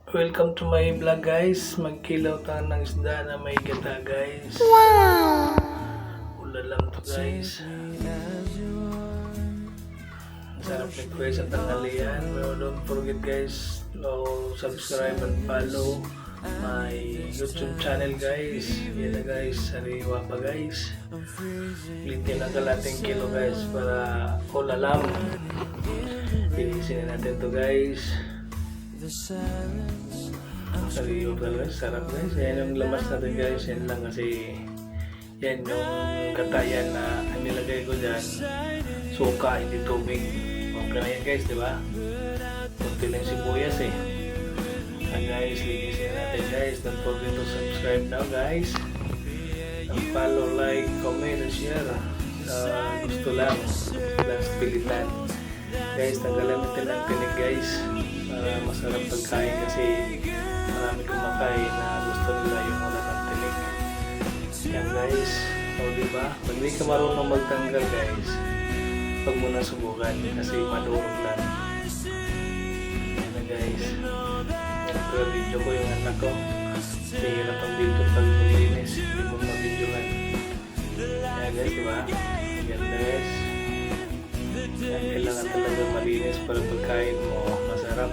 Welcome to my vlog guys. Magkilaw tayo ng isda na may gata guys. Ulalam to guys. Sarap ni guys at tanghalian. Don't forget guys to subscribe and follow my YouTube channel guys. Yan na guys. Sariwa pa guys. Litin ang kalating kilo guys para ulalam. Pinisin natin to guys. Sariyo talaga, sarap guys. Yan yung lamas natin guys. Yan lang kasi yan yung katayan na nilagay ko dyan. Suka, hindi tubig. Okay na yan guys, di ba? Kunti lang sibuyas eh. Guys, linisin natin guys. Don't forget to subscribe now guys. And follow, like, comment, and share. Gusto lang pilitan. Guys, tanggalan natin ang tinig guys. Para masarap pagkain kasi marami kumakain na gusto nila yung wala ng tinig. Yan guys, o diba? Pag di ka marunong magtanggal guys, huwag mo na subukan kasi madurog lang. Yan na guys. Ito video ko yung anak ko. Hirap ang video pag maglinis, hindi mo mabidyohan. Yan guys, diba? Maganda guys. Yan, kailangan talaga malinis para pagkain mo masarap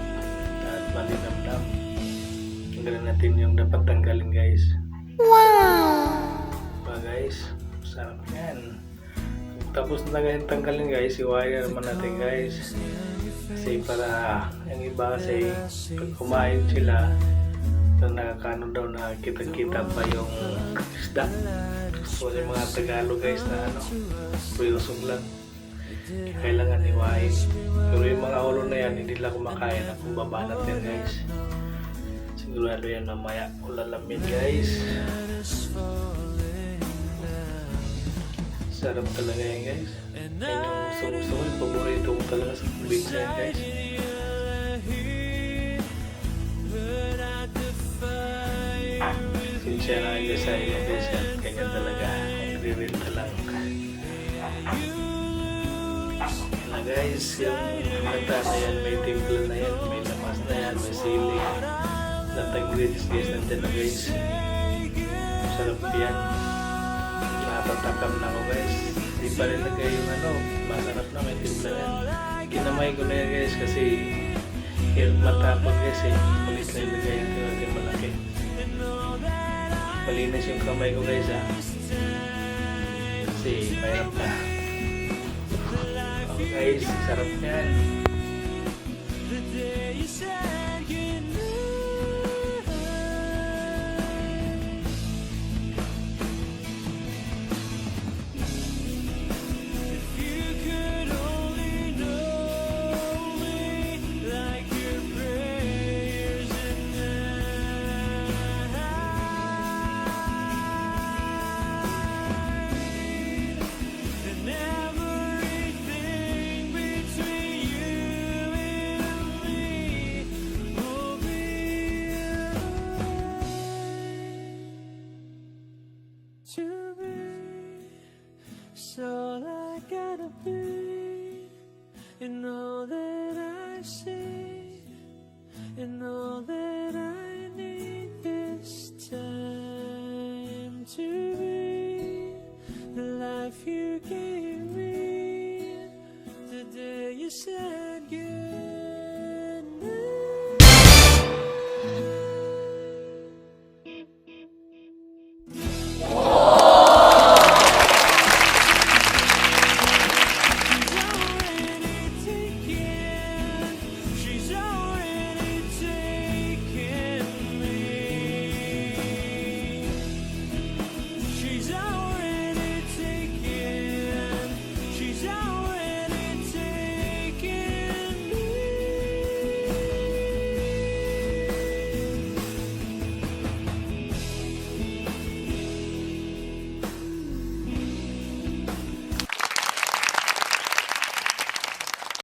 at malinamnam. Tanggalin natin yung dapat tanggalin guys. Wow! Diba guys? Masarap yan. Tapos na yung tanggalin guys, i-wire naman natin guys. Kasi para yung iba kasi pag kumain sila, nakakano daw na kita-kita pa yung isda. So yung mga Tagalog guys na puyusog lang. Kailangan iwain. Pero yung mga ulo na yan, hindi lang kumakain at babanat yan guys. Sigurado yan mamaya ulalamin guys. Sarap talaga yan guys. Yan yung gusto ko, paborito ko talaga sa probinsya yan guys. Sinsya na guys sa inyo guys yan. Ganyan talaga. Nagre-renta lang. Guys, yung gata na yan, may timpla na yan, may lamas na yan, may sili. Lahat ng ingredients guys, nandiyan na guys. Sarap yan. Napatakam na ako guys. Di pa rin lagay yung masarap na may timpla yan. Kinamay ko na yan guys kasi hirap matapon guys eh. Kulit na ilagay yan natin malaki. Malinis yung kamay ko guys kasi mayroon pa. Guys, sarap yan. To be so I gotta be in all that I say.